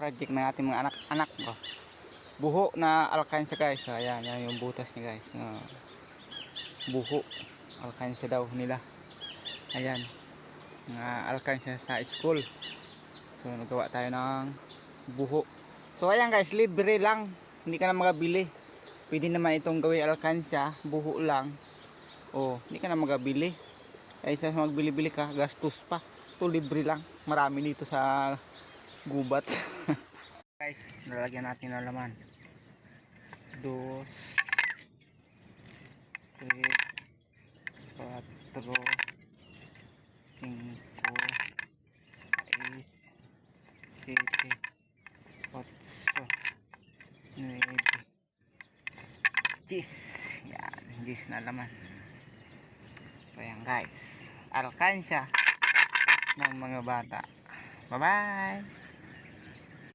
project ng ating mga anak-anak. Oh. Buho na alkansya guys. Ayan, yan yung butas niya guys. Buho. Alkansya daw nila. Ayan. Mga alkansya sa school. So nagawa tayo ng buho. So ayan guys, libre lang. Hindi ka na magabili. Pwede naman itong gawin alkansya. Buho lang. Oh, hindi ka na magabili. Kaysa magbili-bili ka, gastos pa. Ito libre lang. Marami dito sa gubat. Guys, nalagyan natin ng laman. 2, 3, 4, 5, 6, 7, 8, 9, 10. Yan, 10 na laman. So yan guys, alkansya ng mga bata. Bye bye.